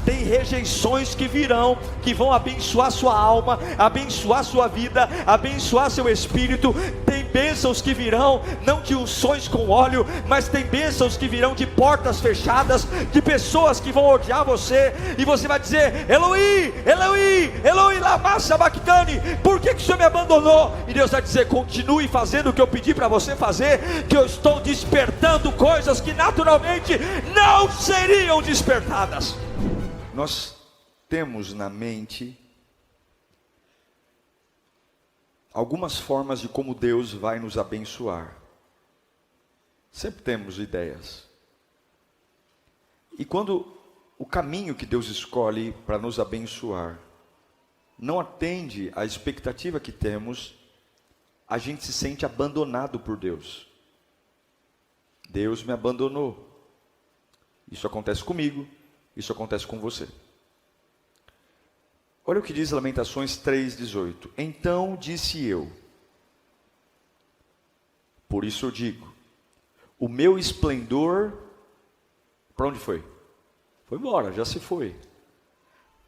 Tem rejeições que virão, que vão abençoar sua alma, abençoar sua vida, abençoar seu espírito. Tem bênçãos que virão, não de unções com óleo, mas tem bênçãos que virão de portas fechadas, de pessoas que vão odiar você, e você vai dizer: Eloi, Eloi, Eloi lama sabachthani, por que o Senhor me abandonou? E Deus vai dizer: continue fazendo o que eu pedi para você fazer, que eu estou despertando coisas que naturalmente não seriam despertadas. Nós temos na mente algumas formas de como Deus vai nos abençoar. Sempre temos ideias. E quando o caminho que Deus escolhe para nos abençoar não atende à expectativa que temos, a gente se sente abandonado por Deus. Deus me abandonou. Isso acontece comigo. Isso acontece com você. Olha o que diz Lamentações 3,18. Então disse eu, por isso eu digo, o meu esplendor, para onde foi? Foi embora, já se foi.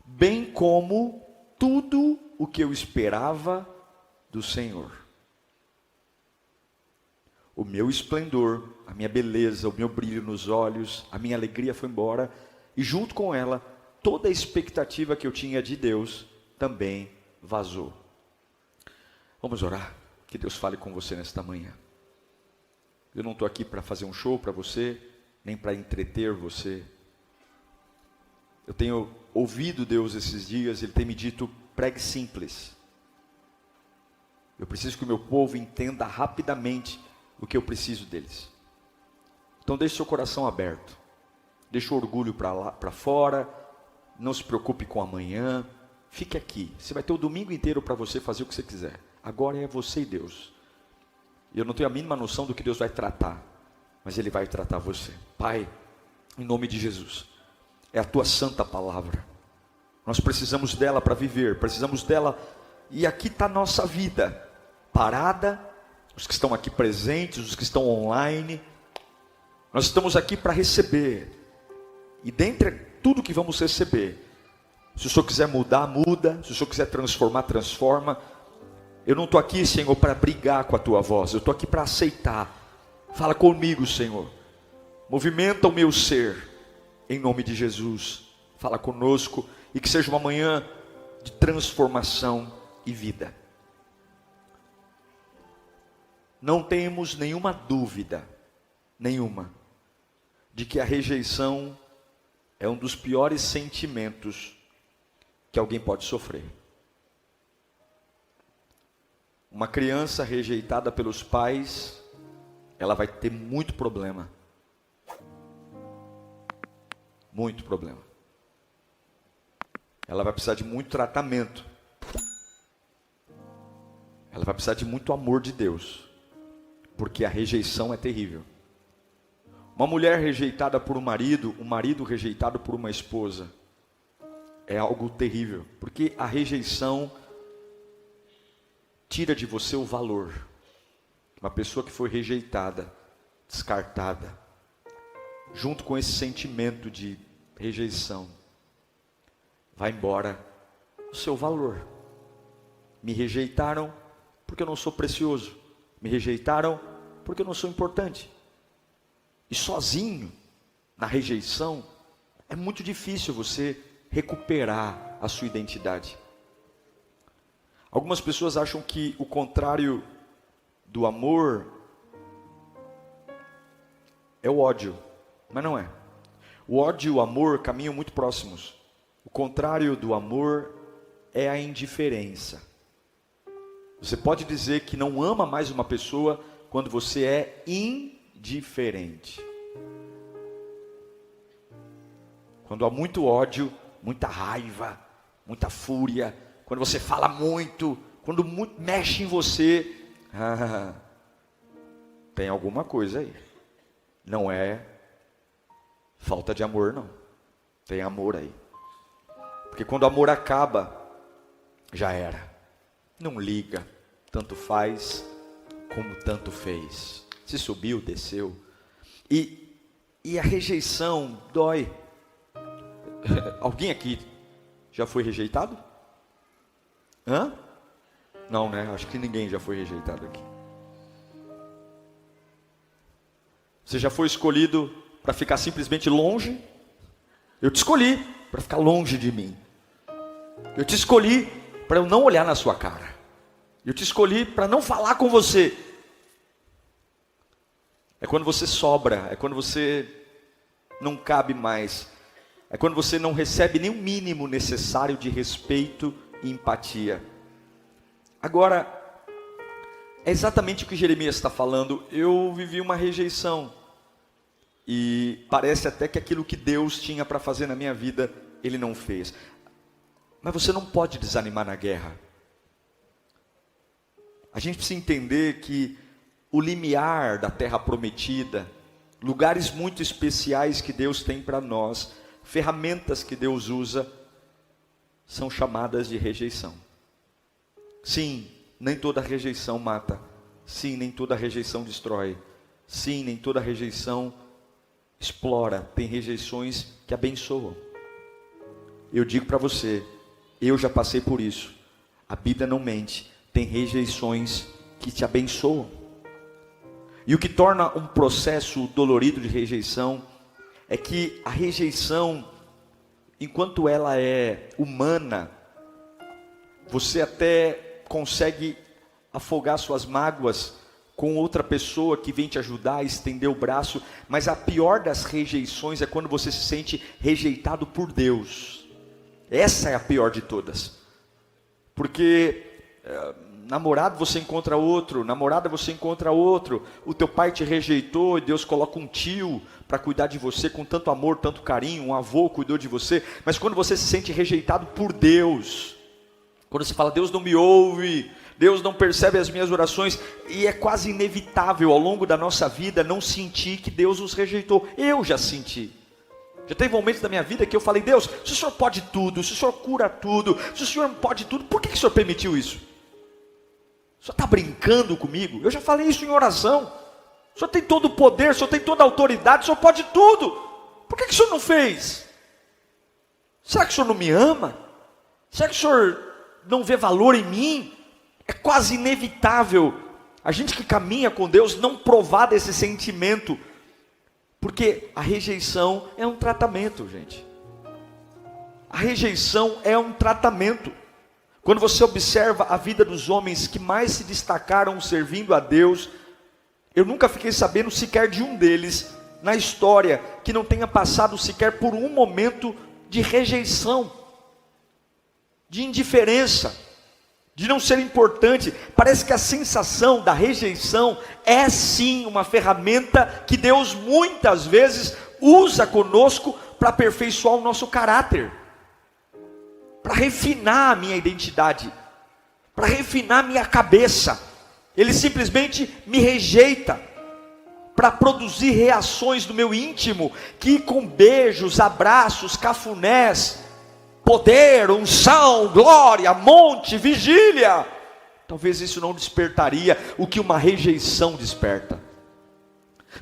Bem como tudo o que eu esperava do Senhor. O meu esplendor, a minha beleza, o meu brilho nos olhos, a minha alegria foi embora. E junto com ela, toda a expectativa que eu tinha de Deus também vazou. Vamos orar, que Deus fale com você nesta manhã. Eu não estou aqui para fazer um show para você, nem para entreter você. Eu tenho ouvido Deus esses dias, Ele tem me dito: pregue simples. Eu preciso que o meu povo entenda rapidamente o que eu preciso deles. Então deixe seu coração aberto. Deixa o orgulho para fora, não se preocupe com amanhã, fique aqui. Você vai ter o domingo inteiro para você fazer o que você quiser. Agora é você e Deus. Eu não tenho a mínima noção do que Deus vai tratar, mas Ele vai tratar você. Pai, em nome de Jesus, é a Tua santa palavra. Nós precisamos dela para viver, precisamos dela, e aqui está a nossa vida, parada, os que estão aqui presentes, os que estão online. Nós estamos aqui para receber. E dentre tudo que vamos receber, se o Senhor quiser mudar, muda. Se o Senhor quiser transformar, transforma. Eu não estou aqui, Senhor, para brigar com a Tua voz. Eu estou aqui para aceitar. Fala comigo, Senhor. Movimenta o meu ser, em nome de Jesus. Fala conosco, e que seja uma manhã de transformação e vida. Não temos nenhuma dúvida, nenhuma, de que a rejeição é um dos piores sentimentos que alguém pode sofrer. Uma criança rejeitada pelos pais, ela vai ter muito problema. Muito problema. Ela vai precisar de muito tratamento. Ela vai precisar de muito amor de Deus, porque a rejeição é terrível. Uma mulher rejeitada por um marido rejeitado por uma esposa, é algo terrível, porque a rejeição tira de você o valor. Uma pessoa que foi rejeitada, descartada, junto com esse sentimento de rejeição, vai embora o seu valor. Me rejeitaram porque eu não sou precioso, me rejeitaram porque eu não sou importante. E sozinho, na rejeição, é muito difícil você recuperar a sua identidade. Algumas pessoas acham que o contrário do amor é o ódio, mas não é. O ódio e o amor caminham muito próximos. O contrário do amor é a indiferença. Você pode dizer que não ama mais uma pessoa quando você é indiferente. Quando há muito ódio, muita raiva, muita fúria, quando você fala muito, quando muito mexe em você, tem alguma coisa aí. Não é falta de amor, não. Tem amor aí. Porque quando o amor acaba, já era. Não liga, tanto faz como tanto fez. Se subiu, desceu. E a rejeição dói. Alguém aqui já foi rejeitado? Hã? Não, né? Acho que ninguém já foi rejeitado aqui. Você já foi escolhido para ficar simplesmente longe? Eu te escolhi para ficar longe de mim. Eu te escolhi para eu não olhar na sua cara. Eu te escolhi para não falar com você. É quando você sobra, é quando você não cabe mais. É quando você não recebe nem o mínimo necessário de respeito e empatia. Agora, é exatamente o que Jeremias está falando. Eu vivi uma rejeição. E parece até que aquilo que Deus tinha para fazer na minha vida, Ele não fez. Mas você não pode desanimar na guerra. A gente precisa entender que o limiar da terra prometida, lugares muito especiais que Deus tem para nós, ferramentas que Deus usa, são chamadas de rejeição. Sim, nem toda rejeição mata. Sim, nem toda rejeição destrói. Sim, nem toda rejeição explora. Tem rejeições que abençoam. Eu digo para você, eu já passei por isso. A Bíblia não mente. Tem rejeições que te abençoam. E o que torna um processo dolorido de rejeição é que a rejeição, enquanto ela é humana, você até consegue afogar suas mágoas com outra pessoa que vem te ajudar a estender o braço, mas a pior das rejeições é quando você se sente rejeitado por Deus. Essa é a pior de todas. Porque namorado você encontra outro, namorada você encontra outro, o teu pai te rejeitou e Deus coloca um tio para cuidar de você com tanto amor, tanto carinho, um avô cuidou de você, mas quando você se sente rejeitado por Deus, quando você fala, Deus não me ouve, Deus não percebe as minhas orações, e é quase inevitável ao longo da nossa vida não sentir que Deus nos rejeitou. Eu já senti. Já teve momentos da minha vida que eu falei, Deus, se o Senhor pode tudo, se o Senhor cura tudo, se o Senhor pode tudo, por que o Senhor permitiu isso? O Senhor está brincando comigo? Eu já falei isso em oração. O Senhor tem todo o poder, o Senhor tem toda a autoridade, o Senhor pode tudo. Por que o Senhor não fez? Será que o Senhor não me ama? Será que o Senhor não vê valor em mim? É quase inevitável a gente que caminha com Deus não provar desse sentimento, porque a rejeição é um tratamento, gente. A rejeição é um tratamento. Quando você observa a vida dos homens que mais se destacaram servindo a Deus, eu nunca fiquei sabendo sequer de um deles na história que não tenha passado sequer por um momento de rejeição, de indiferença, de não ser importante. Parece que a sensação da rejeição é sim uma ferramenta que Deus muitas vezes usa conosco para aperfeiçoar o nosso caráter, para refinar a minha identidade, para refinar a minha cabeça. Ele simplesmente me rejeita para produzir reações no meu íntimo que com beijos, abraços, cafunés, poder, unção, glória, monte, vigília, talvez isso não despertaria o que uma rejeição desperta.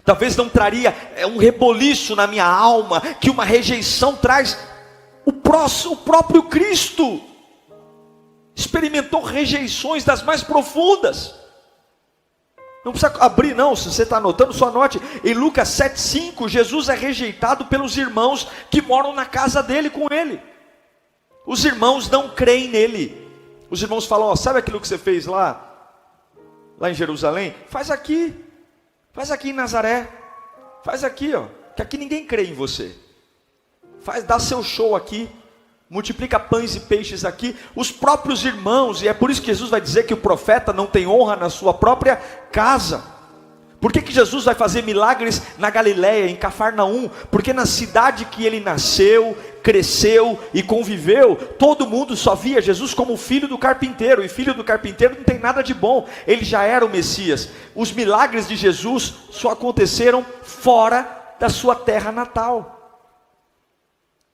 Talvez não traria um reboliço na minha alma que uma rejeição traz. O próprio Cristo experimentou rejeições das mais profundas. Não precisa abrir não, se você está anotando, só anote. Em Lucas 7,5, Jesus é rejeitado pelos irmãos que moram na casa dele com ele. Os irmãos não creem nele. Os irmãos falam, sabe aquilo que você fez lá em Jerusalém? Faz aqui em Nazaré, faz aqui, que aqui ninguém crê em você. Dá seu show aqui, multiplica pães e peixes aqui. Os próprios irmãos, e é por isso que Jesus vai dizer que o profeta não tem honra na sua própria casa. Por que Jesus vai fazer milagres na Galileia, em Cafarnaum? Porque na cidade que ele nasceu, cresceu e conviveu, todo mundo só via Jesus como filho do carpinteiro, e filho do carpinteiro não tem nada de bom, ele já era o Messias. Os milagres de Jesus só aconteceram fora da sua terra natal.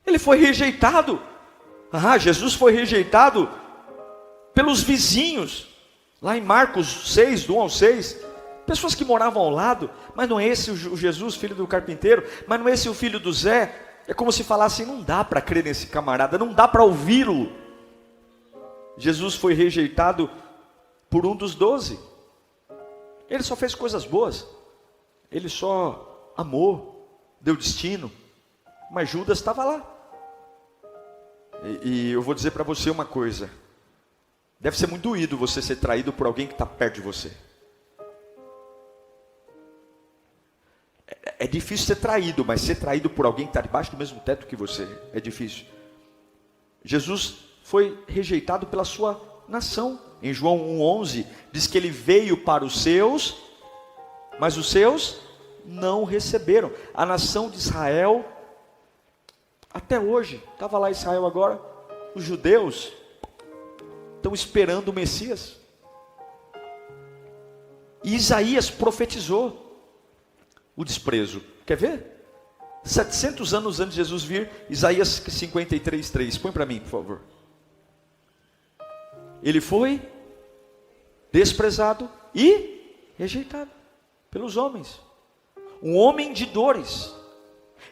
Ele foi rejeitado. Jesus foi rejeitado pelos vizinhos, lá em Marcos 6, do 1 ao 6, pessoas que moravam ao lado. Mas não é esse o Jesus, filho do carpinteiro? Mas não é esse o filho do Zé? É como se falassem, não dá para crer nesse camarada, não dá para ouvi-lo. Jesus foi rejeitado por um dos 12. Ele só fez coisas boas. Ele só amou, deu destino. Mas Judas estava lá. E eu vou dizer para você uma coisa. Deve ser muito doído você ser traído por alguém que está perto de você. É difícil ser traído, mas ser traído por alguém que está debaixo do mesmo teto que você é difícil. Jesus foi rejeitado pela sua nação. Em João 1,11 diz que ele veio para os seus, mas os seus não receberam. A nação de Israel, até hoje, estava lá Israel agora, os judeus estão esperando o Messias. E Isaías profetizou o desprezo. Quer ver? 700 anos antes de Jesus vir, Isaías 53:3. Põe para mim, por favor. Ele foi desprezado e rejeitado pelos homens. Um homem de dores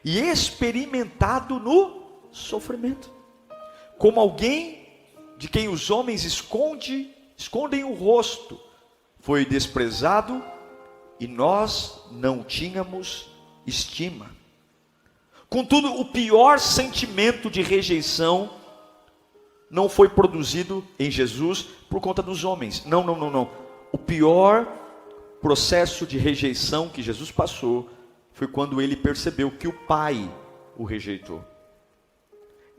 e experimentado no sofrimento. Como alguém de quem os homens escondem o rosto. Foi desprezado e nós não tínhamos estima. Contudo, o pior sentimento de rejeição não foi produzido em Jesus por conta dos homens. Não. O pior processo de rejeição que Jesus passou foi quando ele percebeu que o Pai o rejeitou.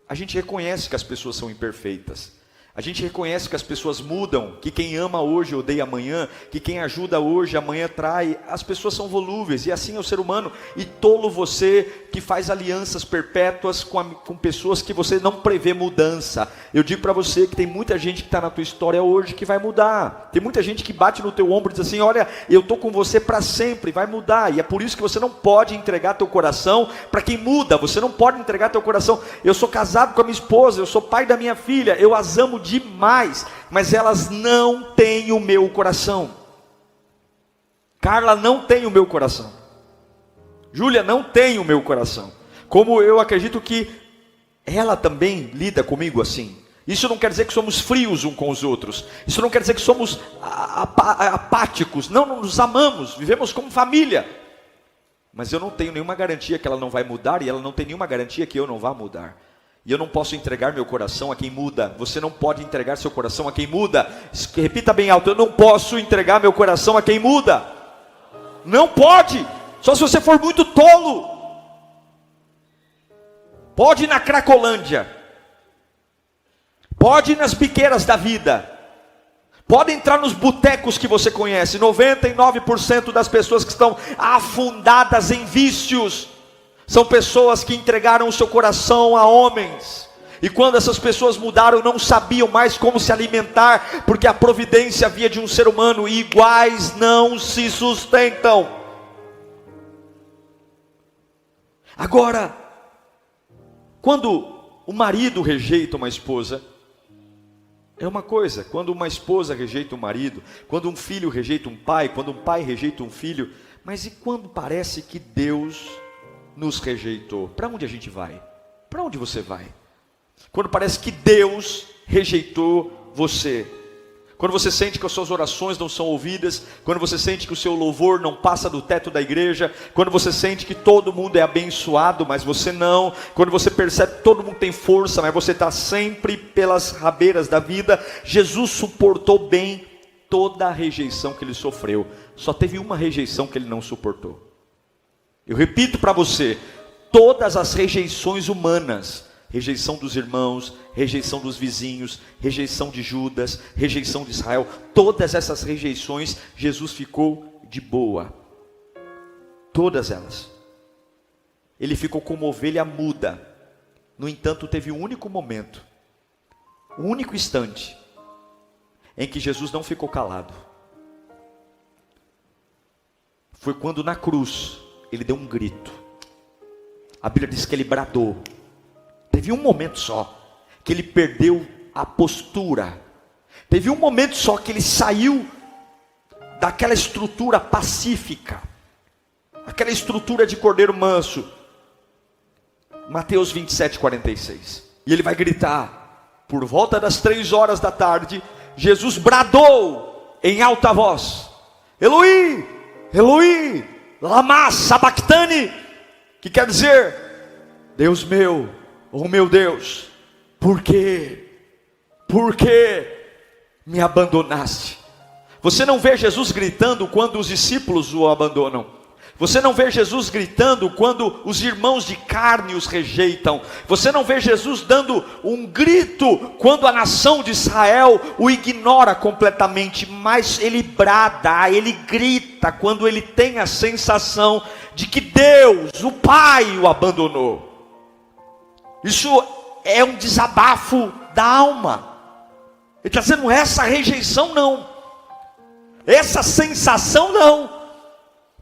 A gente reconhece que as pessoas são imperfeitas. A gente reconhece que as pessoas mudam, que quem ama hoje odeia amanhã, que quem ajuda hoje amanhã trai. As pessoas são volúveis e assim é o ser humano. E tolo você que faz alianças perpétuas com pessoas que você não prevê mudança. Eu digo para você que tem muita gente que está na tua história hoje que vai mudar. Tem muita gente que bate no teu ombro e diz assim, olha, eu estou com você para sempre, vai mudar. E é por isso que você não pode entregar teu coração para quem muda. Você não pode entregar teu coração. Eu sou casado com a minha esposa, eu sou pai da minha filha, eu as amo demais, mas elas não têm o meu coração. Carla não tem o meu coração. Júlia não tem o meu coração. Como eu acredito que ela também lida comigo assim. Isso não quer dizer que somos frios uns com os outros. Isso não quer dizer que somos apáticos. Não, nos amamos, vivemos como família. Mas eu não tenho nenhuma garantia que ela não vai mudar e ela não tem nenhuma garantia que eu não vá mudar. E eu não posso entregar meu coração a quem muda. Você não pode entregar seu coração a quem muda. Repita bem alto, eu não posso entregar meu coração a quem muda. Não pode. Só se você for muito tolo. Pode ir na Cracolândia. Pode ir nas biqueiras da vida. Pode entrar nos botecos que você conhece. 99% das pessoas que estão afundadas em vícios são pessoas que entregaram o seu coração a homens. E quando essas pessoas mudaram, não sabiam mais como se alimentar, porque a providência havia de um ser humano, e iguais não se sustentam. Agora, quando o marido rejeita uma esposa, é uma coisa. Quando uma esposa rejeita um marido, quando um filho rejeita um pai, quando um pai rejeita um filho, mas e quando parece que Deus nos rejeitou? Para onde a gente vai? Para onde você vai? Quando parece que Deus rejeitou você. Quando você sente que as suas orações não são ouvidas. Quando você sente que o seu louvor não passa do teto da igreja. Quando você sente que todo mundo é abençoado, mas você não. Quando você percebe que todo mundo tem força, mas você está sempre pelas rabeiras da vida. Jesus suportou bem toda a rejeição que ele sofreu. Só teve uma rejeição que ele não suportou. Eu repito para você, todas as rejeições humanas, rejeição dos irmãos, rejeição dos vizinhos, rejeição de Judas, rejeição de Israel, todas essas rejeições, Jesus ficou de boa. Todas elas. Ele ficou como ovelha muda. No entanto, teve um único momento, um único instante, em que Jesus não ficou calado. Foi quando na cruz, ele deu um grito. A Bíblia diz que ele bradou. Teve um momento só que ele perdeu a postura. Teve um momento só que ele saiu daquela estrutura pacífica, aquela estrutura de cordeiro manso. Mateus 27, 46. E ele vai gritar, por volta das 3 horas da tarde, Jesus bradou em alta voz: Eloi, Eloi, lama sabachthani, que quer dizer: Deus meu, oh meu Deus, por que me abandonaste? Você não vê Jesus gritando quando os discípulos o abandonam. Você não vê Jesus gritando quando os irmãos de carne os rejeitam. Você não vê Jesus dando um grito quando a nação de Israel o ignora completamente. Mas ele brada, ele grita quando ele tem a sensação de que Deus, o Pai, o abandonou. Isso é um desabafo da alma. Ele está dizendo: essa rejeição não, essa sensação não.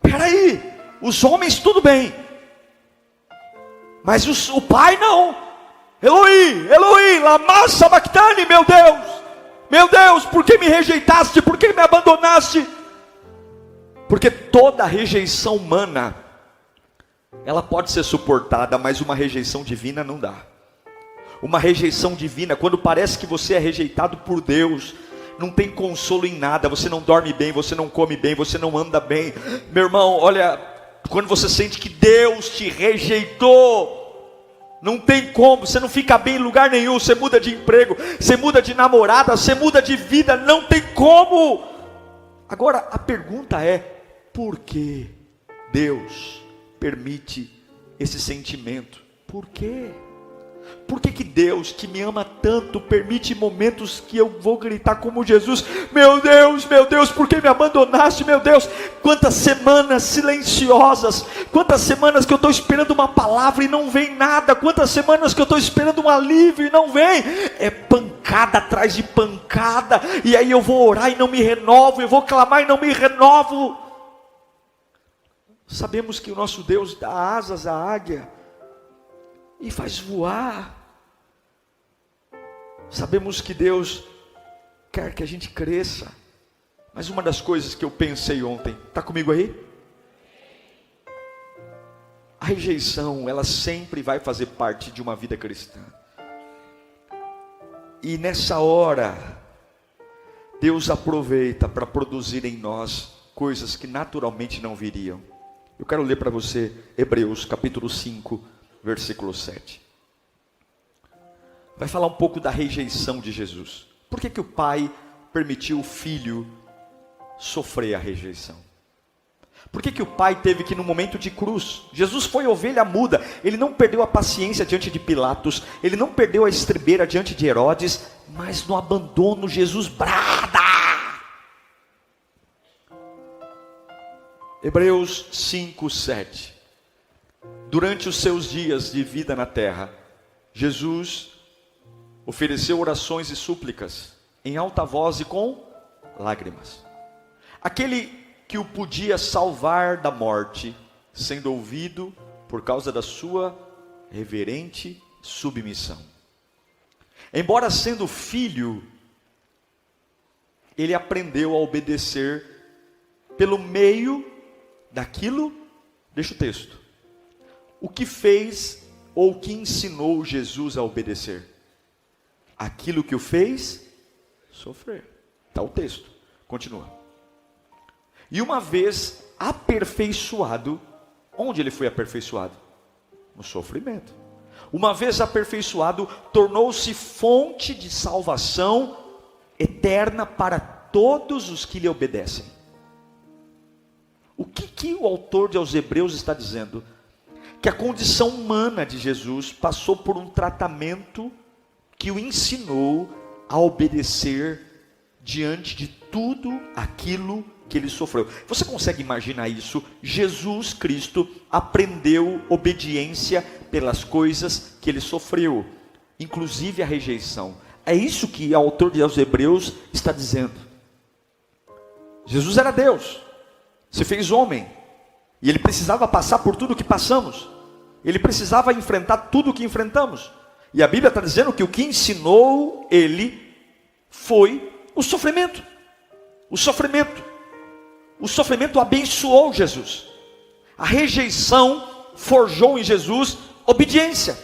Peraí, os homens tudo bem, mas o Pai não. Eloi, Eloi, lama sabachthani, meu Deus, por que me rejeitaste? Por que me abandonaste? Porque toda rejeição humana, ela pode ser suportada, mas uma rejeição divina não dá. Uma rejeição divina, quando parece que você é rejeitado por Deus, não tem consolo em nada. Você não dorme bem, você não come bem, você não anda bem. Meu irmão, olha, quando você sente que Deus te rejeitou, não tem como, você não fica bem em lugar nenhum. Você muda de emprego, você muda de namorada, você muda de vida, não tem como. Agora a pergunta é: por que Deus permite esse sentimento? Por quê? Por que Deus, que me ama tanto, permite momentos que eu vou gritar como Jesus: meu Deus, por que me abandonaste, meu Deus? Quantas semanas silenciosas, quantas semanas que eu estou esperando uma palavra e não vem nada, quantas semanas que eu estou esperando um alívio e não vem, é pancada atrás de pancada, e aí eu vou orar e não me renovo, eu vou clamar e não me renovo. Sabemos que o nosso Deus dá asas à águia e faz voar. Sabemos que Deus quer que a gente cresça. Mas uma das coisas que eu pensei ontem, está comigo aí? A rejeição, ela sempre vai fazer parte de uma vida cristã. E nessa hora, Deus aproveita para produzir em nós coisas que naturalmente não viriam. Eu quero ler para você Hebreus capítulo 5, versículo 7. Vai falar um pouco da rejeição de Jesus. Por que o Pai permitiu o Filho sofrer a rejeição? Por que o Pai teve que, no momento de cruz, Jesus foi ovelha muda, ele não perdeu a paciência diante de Pilatos, ele não perdeu a estribeira diante de Herodes, mas no abandono Jesus brada. Hebreus 5, 7. Durante os seus dias de vida na terra, Jesus ofereceu orações e súplicas em alta voz e com lágrimas. Aquele que o podia salvar da morte, sendo ouvido por causa da sua reverente submissão. Embora sendo filho, ele aprendeu a obedecer pelo meio daquilo, deixa o texto, o que fez ou o que ensinou Jesus a obedecer? Aquilo que o fez sofrer. Está o texto, continua. E uma vez aperfeiçoado, onde ele foi aperfeiçoado? No sofrimento. Uma vez aperfeiçoado, tornou-se fonte de salvação eterna para todos os que lhe obedecem. O que o autor aos Hebreus está dizendo? Que a condição humana de Jesus passou por um tratamento que o ensinou a obedecer diante de tudo aquilo que ele sofreu. Você consegue imaginar isso? Jesus Cristo aprendeu obediência pelas coisas que ele sofreu, inclusive a rejeição. É isso que o autor aos Hebreus está dizendo. Jesus era Deus, se fez homem, e ele precisava passar por tudo que passamos. Ele precisava enfrentar tudo o que enfrentamos. E a Bíblia está dizendo que o que ensinou ele foi o sofrimento. O sofrimento. O sofrimento abençoou Jesus. A rejeição forjou em Jesus obediência.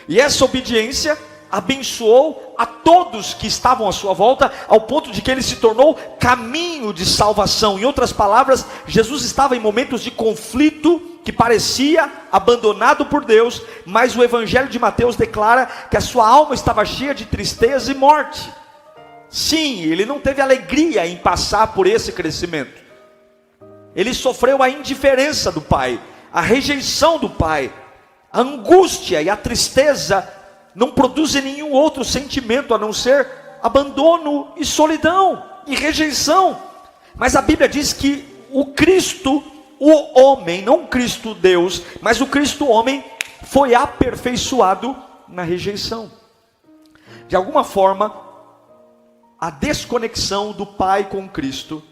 E essa obediência abençoou a todos que estavam à sua volta, ao ponto de que ele se tornou caminho de salvação. Em outras palavras, Jesus estava em momentos de conflito, que parecia abandonado por Deus, mas o Evangelho de Mateus declara que a sua alma estava cheia de tristeza e morte. Sim, ele não teve alegria em passar por esse crescimento. Ele sofreu a indiferença do Pai, a rejeição do Pai. A angústia e a tristeza não produzem nenhum outro sentimento a não ser abandono e solidão e rejeição. Mas a Bíblia diz que o Cristo, o homem, não o Cristo Deus, mas o Cristo homem, foi aperfeiçoado na rejeição. De alguma forma, a desconexão do Pai com Cristo,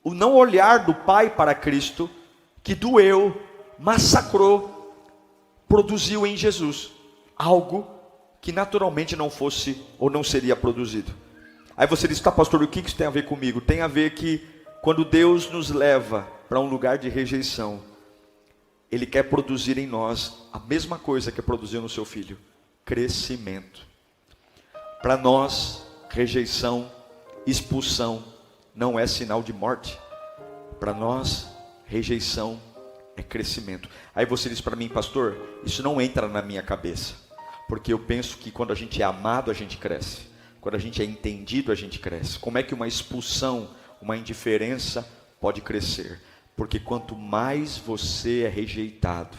o não olhar do Pai para Cristo, que doeu, massacrou, produziu em Jesus algo que naturalmente não fosse ou não seria produzido. Aí você diz, tá pastor, o que isso tem a ver comigo? Tem a ver que quando Deus nos leva para um lugar de rejeição, Ele quer produzir em nós a mesma coisa que produziu no seu filho: crescimento. Para nós, rejeição, expulsão não é sinal de morte. Para nós, rejeição é crescimento. Aí você diz para mim, pastor, isso não entra na minha cabeça, porque eu penso que quando a gente é amado, a gente cresce. Quando a gente é entendido, a gente cresce. Como é que uma expulsão, uma indiferença pode crescer? Porque quanto mais você é rejeitado,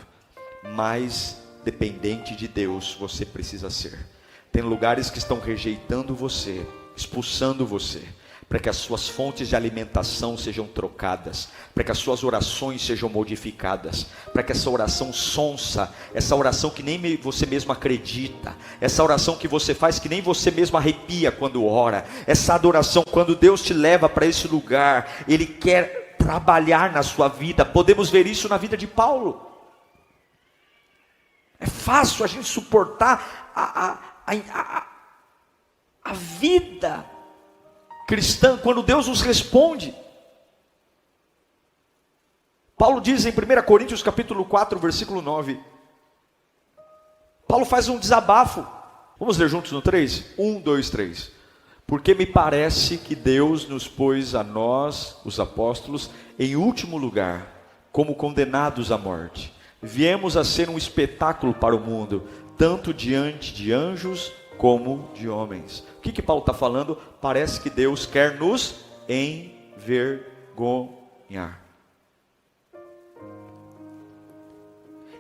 mais dependente de Deus você precisa ser. Tem lugares que estão rejeitando você, expulsando você, para que as suas fontes de alimentação sejam trocadas, para que as suas orações sejam modificadas, para que essa oração sonsa, essa oração que nem você mesmo acredita, essa oração que você faz que nem você mesmo arrepia quando ora, essa adoração, quando Deus te leva para esse lugar, Ele quer trabalhar na sua vida. Podemos ver isso na vida de Paulo. É fácil a gente suportar a vida cristã quando Deus nos responde. Paulo diz em 1 Coríntios capítulo 4, versículo 9. Paulo faz um desabafo. Vamos ler juntos no 3? 1, 2, 3. Porque me parece que Deus nos pôs a nós, os apóstolos, em último lugar, como condenados à morte. Viemos a ser um espetáculo para o mundo, tanto diante de anjos como de homens. O que Paulo está falando? Parece que Deus quer nos envergonhar.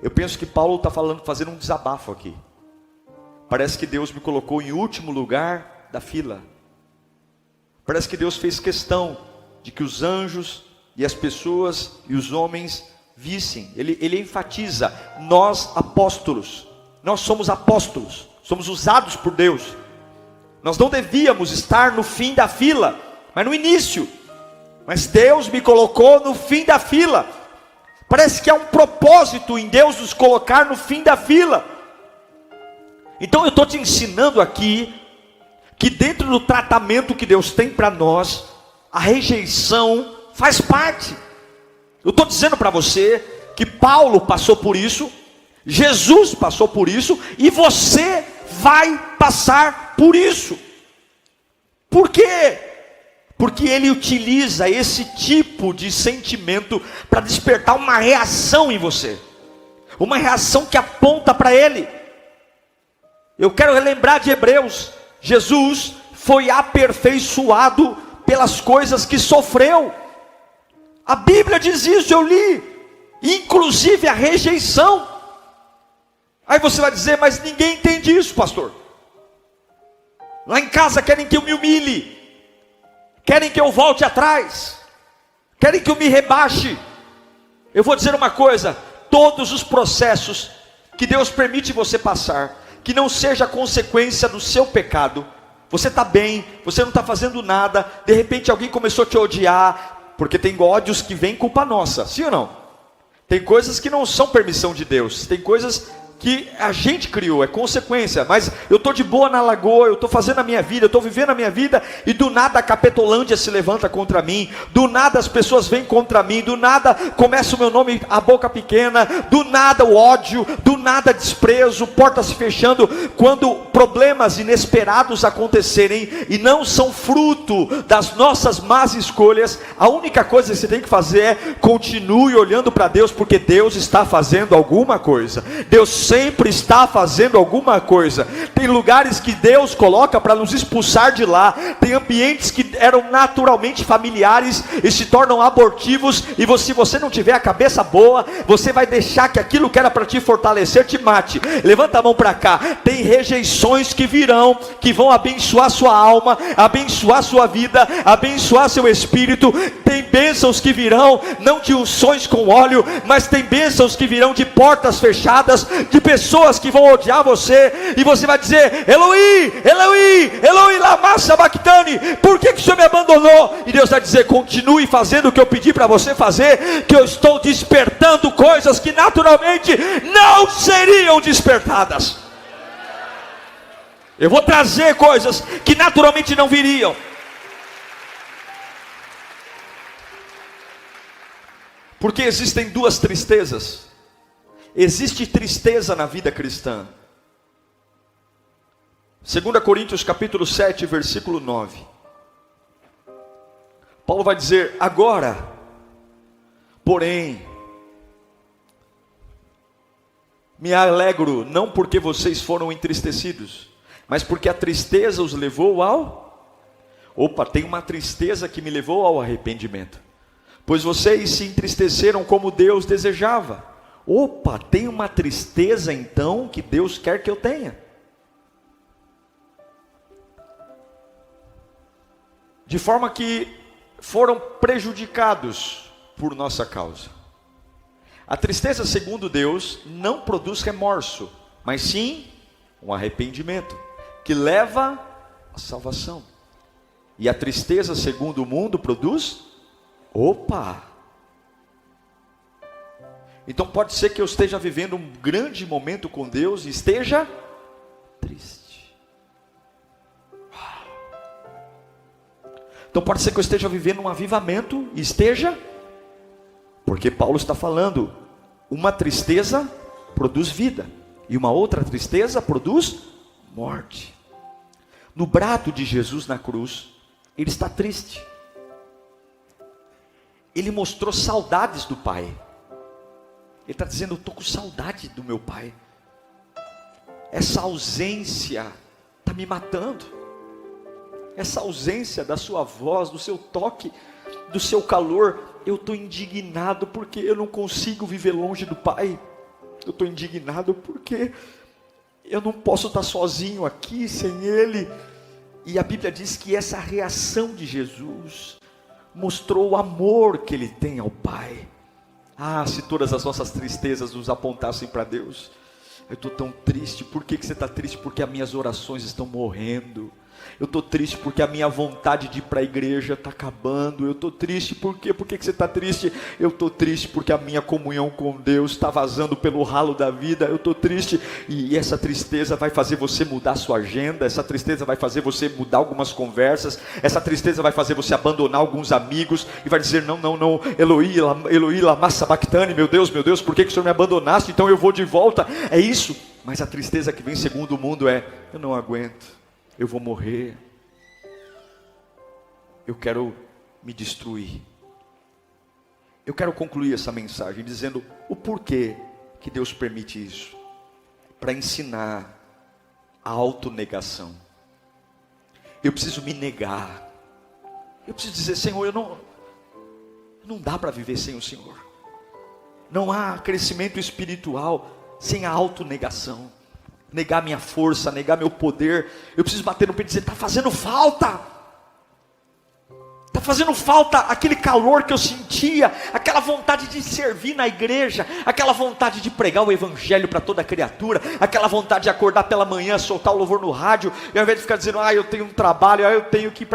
Eu penso que Paulo está fazendo um desabafo aqui. Parece que Deus me colocou em último lugar da fila. Parece que Deus fez questão de que os anjos e as pessoas e os homens vissem. Ele enfatiza, nós apóstolos, nós somos apóstolos, somos usados por Deus. Nós não devíamos estar no fim da fila, mas no início. Mas Deus me colocou no fim da fila. Parece que há um propósito em Deus nos colocar no fim da fila. Então eu estou te ensinando aqui, que dentro do tratamento que Deus tem para nós, a rejeição faz parte. Eu estou dizendo para você, que Paulo passou por isso, Jesus passou por isso, e você vai passar por isso. Por quê? Porque ele utiliza esse tipo de sentimento para despertar uma reação em você, uma reação que aponta para ele. Eu quero relembrar de Hebreus. Jesus foi aperfeiçoado pelas coisas que sofreu. A Bíblia diz isso, eu li, inclusive a rejeição. Aí você vai dizer, mas ninguém entende isso, pastor. Lá em casa querem que eu me humilhe, querem que eu volte atrás, querem que eu me rebaixe. Eu vou dizer uma coisa: todos os processos que Deus permite você passar, que não seja consequência do seu pecado, você está bem, você não está fazendo nada, de repente alguém começou a te odiar, porque tem ódios que vêm culpa nossa, sim ou não? Tem coisas que não são permissão de Deus, tem coisas que a gente criou, é consequência. Mas eu estou de boa na lagoa, eu estou fazendo a minha vida, eu estou vivendo a minha vida, e do nada a Capetolândia se levanta contra mim, do nada as pessoas vêm contra mim, do nada começa o meu nome, a boca pequena, do nada o ódio, do nada desprezo, portas se fechando. Quando problemas inesperados acontecerem e não são fruto das nossas más escolhas, a única coisa que você tem que fazer é continue olhando para Deus, porque Deus está fazendo alguma coisa. Deus sempre está fazendo alguma coisa. Tem lugares que Deus coloca para nos expulsar de lá, tem ambientes que eram naturalmente familiares e se tornam abortivos, e se você não tiver a cabeça boa, você vai deixar que aquilo que era para te fortalecer te mate. Levanta a mão para cá. Tem rejeições que virão, que vão abençoar sua alma, abençoar sua vida, abençoar seu espírito. Tem bênçãos que virão, não de unções com óleo, mas tem bênçãos que virão de portas fechadas, de pessoas que vão odiar você, e você vai dizer: Eloi, Eloi, Eloi lama sabachthani, por que o Senhor me abandonou? E Deus vai dizer: continue fazendo o que eu pedi para você fazer, que eu estou despertando coisas que naturalmente não seriam despertadas. Eu vou trazer coisas que naturalmente não viriam. Porque existem duas tristezas. Existe tristeza na vida cristã. 2 Coríntios capítulo 7, versículo 9. Paulo vai dizer: agora, porém, me alegro, não porque vocês foram entristecidos, mas porque a tristeza os levou ao... tem uma tristeza que me levou ao arrependimento. Pois vocês se entristeceram como Deus desejava. Tem uma tristeza então que Deus quer que eu tenha. De forma que foram prejudicados por nossa causa. A tristeza, segundo Deus, não produz remorso, mas sim um arrependimento, que leva à salvação. E a tristeza, segundo o mundo, produz... Então pode ser que eu esteja vivendo um grande momento com Deus e esteja triste. Então pode ser que eu esteja vivendo um avivamento e esteja... Porque Paulo está falando, uma tristeza produz vida, e uma outra tristeza produz morte. No brado de Jesus na cruz, ele está triste. Ele mostrou saudades do Pai. Ele está dizendo: eu estou com saudade do meu Pai. Essa ausência está me matando. Essa ausência da sua voz, do seu toque, do seu calor. Eu estou indignado porque eu não consigo viver longe do Pai. Eu estou indignado porque eu não posso estar sozinho aqui sem Ele. E a Bíblia diz que essa reação de Jesus mostrou o amor que Ele tem ao Pai. Se todas as nossas tristezas nos apontassem para Deus. Eu estou tão triste. Por que você está triste? Porque as minhas orações estão morrendo. Eu estou triste porque a minha vontade de ir para a igreja está acabando. Eu estou triste por quê? Por que você está triste? Eu estou triste porque a minha comunhão com Deus está vazando pelo ralo da vida. Eu estou triste, e essa tristeza vai fazer você mudar sua agenda. Essa tristeza vai fazer você mudar algumas conversas. Essa tristeza vai fazer você abandonar alguns amigos e vai dizer: não, Eloi lama sabachthani, meu Deus, por que o Senhor me abandonaste? Então eu vou de volta. É isso. Mas a tristeza que vem segundo o mundo é: eu não aguento. Eu vou morrer, eu quero me destruir. Eu quero concluir essa mensagem dizendo o porquê que Deus permite isso. Para ensinar a autonegação. Eu preciso me negar. Eu preciso dizer: Senhor, não dá para viver sem o Senhor. Não há crescimento espiritual sem a autonegação. Negar minha força, negar meu poder. Eu preciso bater no peito e dizer: está fazendo falta. Está fazendo falta aquele calor que eu sentia, aquela vontade de servir na igreja, aquela vontade de pregar o evangelho para toda criatura, aquela vontade de acordar pela manhã, soltar o louvor no rádio, e ao invés de ficar dizendo, eu tenho um trabalho, eu tenho que ir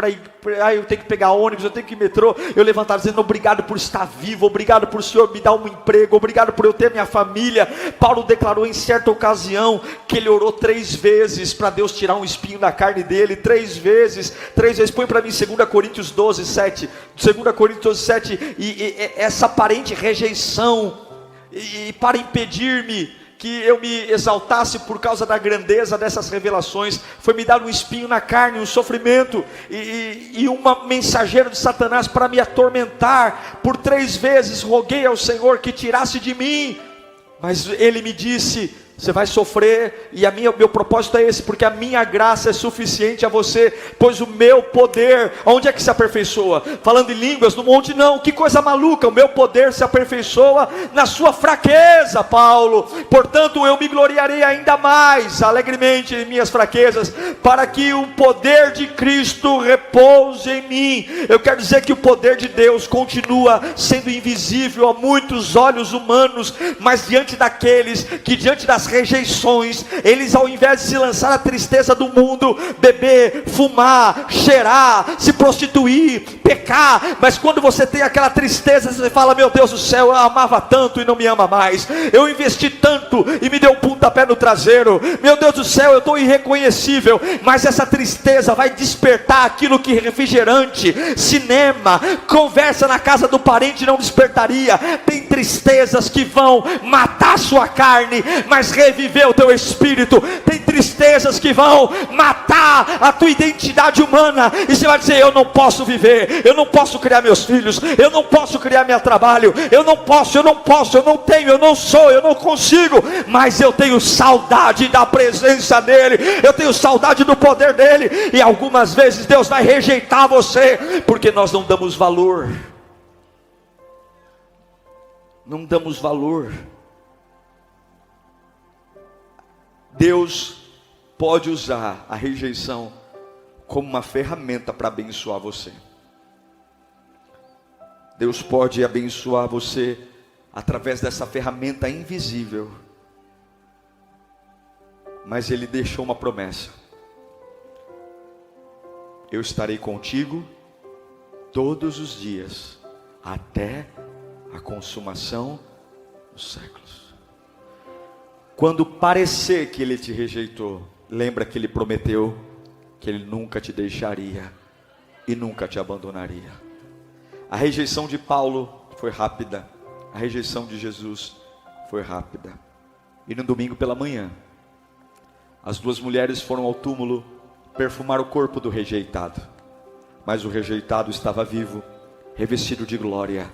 eu tenho que pegar ônibus, eu tenho que ir metrô, eu levantar dizendo, obrigado por estar vivo, obrigado por o Senhor me dar um emprego, obrigado por eu ter minha família. Paulo declarou em certa ocasião, que ele orou 3 vezes, para Deus tirar um espinho da carne dele, 3 vezes, põe para mim 2 Coríntios 12, 7, 2 Coríntios 12, 7, e essa aparente rejeição, e para impedir-me, que eu me exaltasse por causa da grandeza dessas revelações, foi me dar um espinho na carne, um sofrimento, e uma mensageira de Satanás para me atormentar. Por 3 vezes roguei ao Senhor que tirasse de mim, mas ele me disse, você vai sofrer, e meu propósito é esse, porque a minha graça é suficiente a você, pois o meu poder, onde é que se aperfeiçoa? Falando em línguas no monte? Não, que coisa maluca, o meu poder se aperfeiçoa na sua fraqueza, Paulo. Portanto eu me gloriarei ainda mais alegremente em minhas fraquezas, para que o poder de Cristo repouse em mim. Eu quero dizer que o poder de Deus continua sendo invisível a muitos olhos humanos, mas diante daqueles que, diante das rejeições, eles, ao invés de se lançar na tristeza do mundo, beber, fumar, cheirar, se prostituir, pecar, mas quando você tem aquela tristeza, você fala, meu Deus do céu, eu amava tanto e não me ama mais, eu investi tanto e me deu um pontapé no traseiro, meu Deus do céu, eu estou irreconhecível. Mas essa tristeza vai despertar aquilo que refrigerante, cinema, conversa na casa do parente não despertaria. Tem tristezas que vão matar a sua carne, mas reviver o teu espírito. Tem tristezas que vão matar a tua identidade humana, e você vai dizer, eu não posso viver, eu não posso criar meus filhos, eu não posso criar meu trabalho, eu não posso, eu não tenho, eu não sou, eu não consigo, mas eu tenho saudade da presença dele, eu tenho saudade do poder dele. E algumas vezes Deus vai rejeitar você, porque nós não damos valor, não damos valor. Deus pode usar a rejeição como uma ferramenta para abençoar você. Deus pode abençoar você através dessa ferramenta invisível. Mas Ele deixou uma promessa: eu estarei contigo todos os dias, até a consumação dos séculos. Quando parecer que Ele te rejeitou, lembra que Ele prometeu que Ele nunca te deixaria e nunca te abandonaria. A rejeição de Paulo foi rápida, a rejeição de Jesus foi rápida. E no domingo pela manhã, as 2 mulheres foram ao túmulo perfumar o corpo do rejeitado, mas o rejeitado estava vivo, revestido de glória,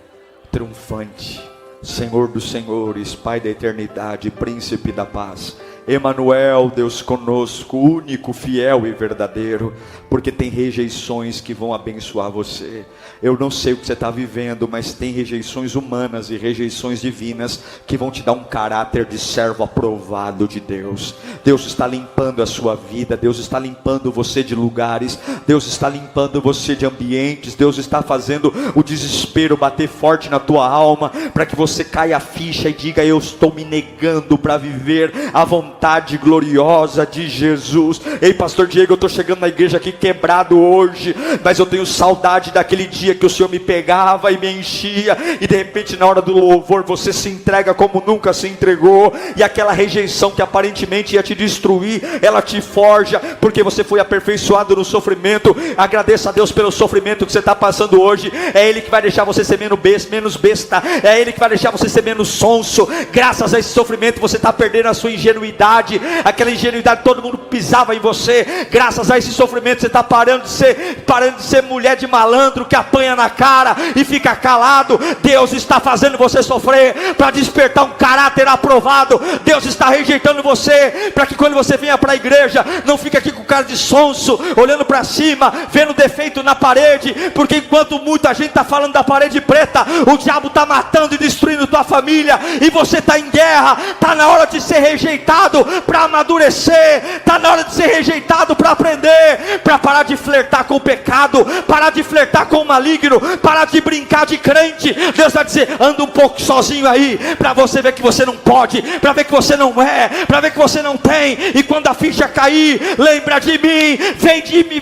triunfante, Senhor dos senhores, Pai da eternidade, Príncipe da paz, Emanuel, Deus conosco, único, fiel e verdadeiro. Porque tem rejeições que vão abençoar você. Eu não sei o que você está vivendo, mas tem rejeições humanas e rejeições divinas que vão te dar um caráter de servo aprovado de Deus. Deus está limpando a sua vida, Deus está limpando você de lugares, Deus está limpando você de ambientes, Deus está fazendo o desespero bater forte na tua alma, para que você caia a ficha e diga, eu estou me negando para viver a vontade gloriosa de Jesus. Ei, pastor Diego, eu estou chegando na igreja aqui quebrado hoje, mas eu tenho saudade daquele dia que o Senhor me pegava e me enchia, e de repente na hora do louvor você se entrega como nunca se entregou, e aquela rejeição que aparentemente ia te destruir, ela te forja, porque você foi aperfeiçoado no sofrimento. Agradeça a Deus pelo sofrimento que você está passando hoje. É Ele que vai deixar você ser menos besta, é Ele que vai deixar você ser menos sonso. Graças a esse sofrimento você está perdendo a sua ingenuidade, aquela ingenuidade, todo mundo pisava em você. Graças a esse sofrimento você está parando de ser mulher de malandro que apanha na cara e fica calado. Deus está fazendo você sofrer para despertar um caráter aprovado. Deus está rejeitando você para que quando você venha para a igreja não fique aqui com cara de sonso, olhando para cima, vendo defeito na parede, porque enquanto muita gente está falando da parede preta, o diabo está matando e destruindo tua família, e você está em guerra. Está na hora de ser rejeitado rejeitado para amadurecer, está na hora de ser rejeitado para aprender, para parar de flertar com o pecado, parar de flertar com o maligno, parar de brincar de crente. Deus vai dizer: anda um pouco sozinho aí, para você ver que você não pode, para ver que você não é, para ver que você não tem. E quando a ficha cair, lembra de mim,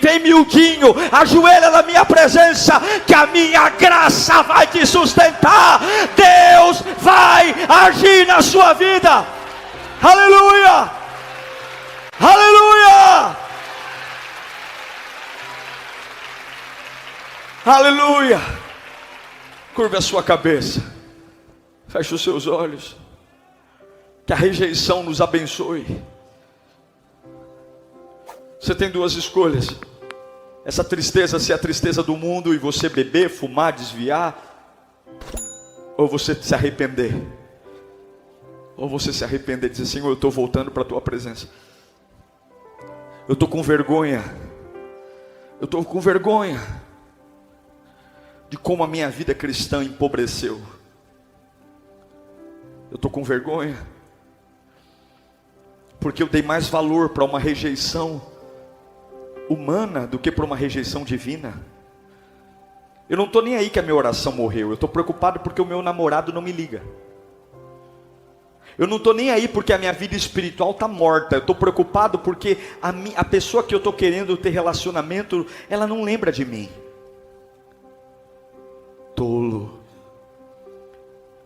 vem miudinho, ajoelha na minha presença, que a minha graça vai te sustentar. Deus vai agir na sua vida. Aleluia, aleluia, aleluia. Curve a sua cabeça, feche os seus olhos. Que a rejeição nos abençoe. Você tem duas escolhas: essa tristeza ser a tristeza do mundo e você beber, fumar, desviar, ou você se arrepender. Ou você se arrepender e dizer: Senhor, eu estou voltando para a tua presença. Eu estou com vergonha. Eu estou com vergonha de como a minha vida cristã empobreceu. Eu estou com vergonha porque eu dei mais valor para uma rejeição humana do que para uma rejeição divina. Eu não estou nem aí que a minha oração morreu. Eu estou preocupado porque o meu namorado não me liga. Eu não estou nem aí porque a minha vida espiritual está morta. Eu estou preocupado porque a pessoa que eu estou querendo ter relacionamento, ela não lembra de mim. Tolo.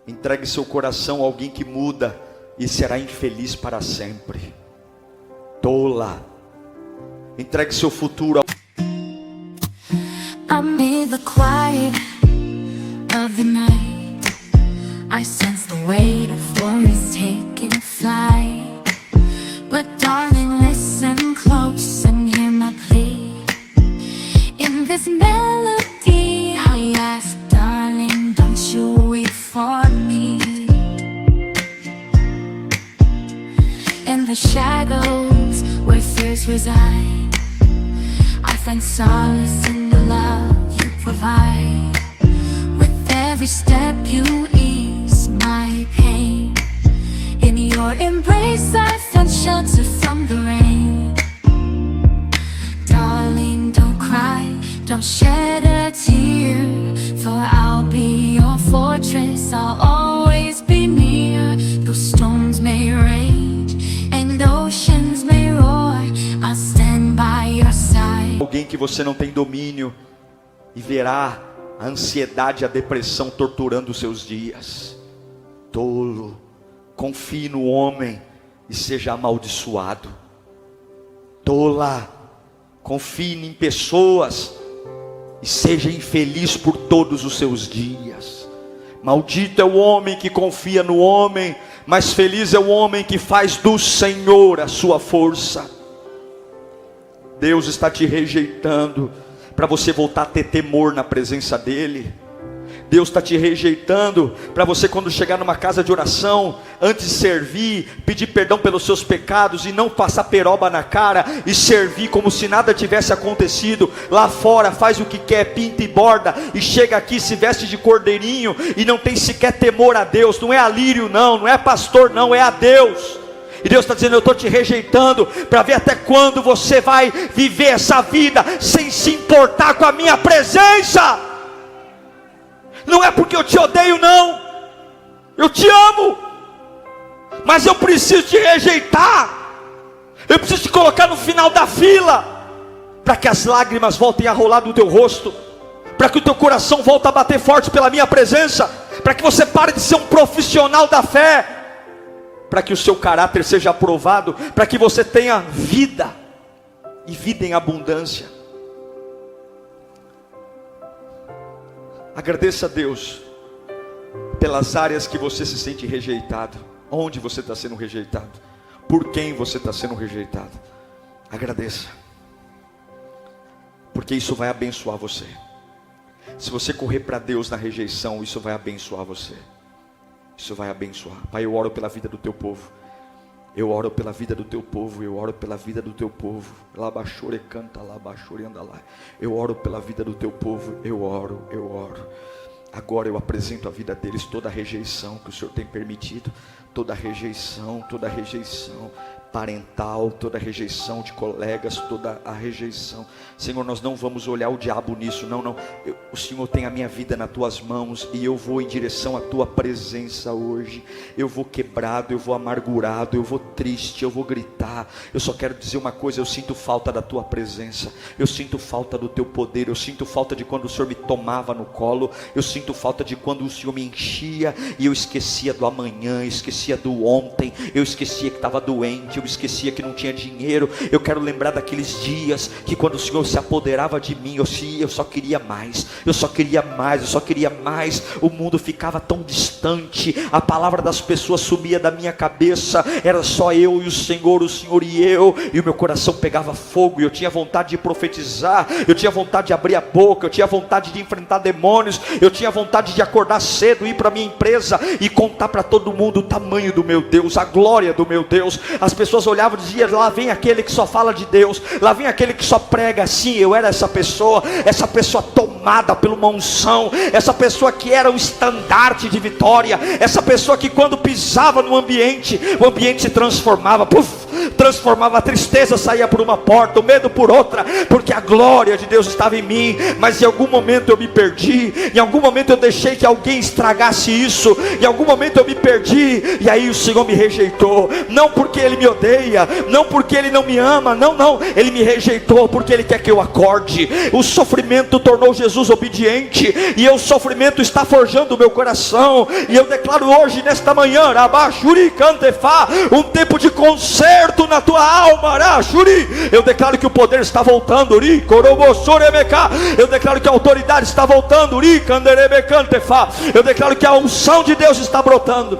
Entregue seu coração a alguém que muda e será infeliz para sempre. Tola. Entregue seu futuro a... Amid the quiet of the night, I sense the weight of worries taking flight. But darling, listen close and hear my plea. In this melody I ask, darling, don't you weep for me. In the shadows where fears reside, I find solace in the love you provide. With every step you ease my pain. In your embrace I found shelter from the rain. Darling, don't cry, don't shed a tear, for I'll be your fortress, I'll always be near. Though storms may rage and oceans may roar, I'll stand by your side. Alguém que você não tem domínio e verá a ansiedade e a depressão torturando os seus dias. Tolo. Confie no homem e seja amaldiçoado. Tola. Confie em pessoas e seja infeliz por todos os seus dias. Maldito é o homem que confia no homem, mas feliz é o homem que faz do Senhor a sua força. Deus está te rejeitando para você voltar a ter temor na presença dEle. Deus está te rejeitando para você, quando chegar numa casa de oração, antes de servir, pedir perdão pelos seus pecados e não passar peroba na cara e servir como se nada tivesse acontecido. Lá fora faz o que quer, pinta e borda, e chega aqui, se veste de cordeirinho e não tem sequer temor a Deus. Não é alírio não, não é pastor não, é a Deus. E Deus está dizendo: eu estou te rejeitando para ver até quando você vai viver essa vida sem se importar com a minha presença. Não é porque eu te odeio não, eu te amo, mas eu preciso te rejeitar. Eu preciso te colocar no final da fila, para que as lágrimas voltem a rolar do teu rosto, para que o teu coração volte a bater forte pela minha presença, para que você pare de ser um profissional da fé, para que o seu caráter seja aprovado, para que você tenha vida, e vida em abundância. Agradeça a Deus pelas áreas que você se sente rejeitado. Onde você está sendo rejeitado? Por quem você está sendo rejeitado? Agradeça, porque isso vai abençoar você. Se você correr para Deus na rejeição, isso vai abençoar você. Isso vai abençoar. Pai, eu oro pela vida do teu povo. Eu oro pela vida do teu povo, eu oro pela vida do teu povo. Labachore canta, labachore anda lá. Eu oro pela vida do teu povo, eu oro. Agora eu apresento a vida deles, toda a rejeição que o Senhor tem permitido, toda a rejeição. parental, toda a rejeição de colegas, toda a rejeição. Senhor, nós não vamos olhar o diabo nisso, não. O Senhor tem a minha vida nas tuas mãos e eu vou em direção à tua presença hoje. Eu vou quebrado, eu vou amargurado, eu vou triste, eu vou gritar. Eu só quero dizer uma coisa: eu sinto falta da tua presença, eu sinto falta do teu poder, eu sinto falta de quando o Senhor me tomava no colo, eu sinto falta de quando o Senhor me enchia e eu esquecia do amanhã, esquecia do ontem, eu esquecia que estava doente, eu esquecia que não tinha dinheiro. Eu quero lembrar daqueles dias que quando o Senhor se apoderava de mim, eu só queria mais, eu só queria mais, eu só queria mais. O mundo ficava tão distante, a palavra das pessoas sumia da minha cabeça, era só eu e o Senhor e eu, e o meu coração pegava fogo, e eu tinha vontade de profetizar, eu tinha vontade de abrir a boca, eu tinha vontade de enfrentar demônios, eu tinha vontade de acordar cedo, ir para minha empresa e contar para todo mundo o tamanho do meu Deus, a glória do meu Deus. As pessoas olhavam e diziam: lá vem aquele que só fala de Deus, lá vem aquele que só prega. Assim, eu era essa pessoa tomada por uma unção, essa pessoa que era um estandarte de vitória, essa pessoa que quando pisava no ambiente, o ambiente se transformava, transformava, a tristeza saía por uma porta, o medo por outra, porque a glória de Deus estava em mim. Mas em algum momento eu me perdi, em algum momento eu deixei que alguém estragasse isso, em algum momento eu me perdi, e aí o Senhor me rejeitou, não porque Ele me odeia, não porque Ele não me ama, não, Ele me rejeitou porque Ele quer que eu acorde. O sofrimento tornou Jesus obediente, e o sofrimento está forjando o meu coração, e eu declaro hoje, nesta manhã, um tempo de conserto na tua alma. Eu declaro que o poder está voltando, eu declaro que a autoridade está voltando, eu declaro que a unção de Deus está brotando.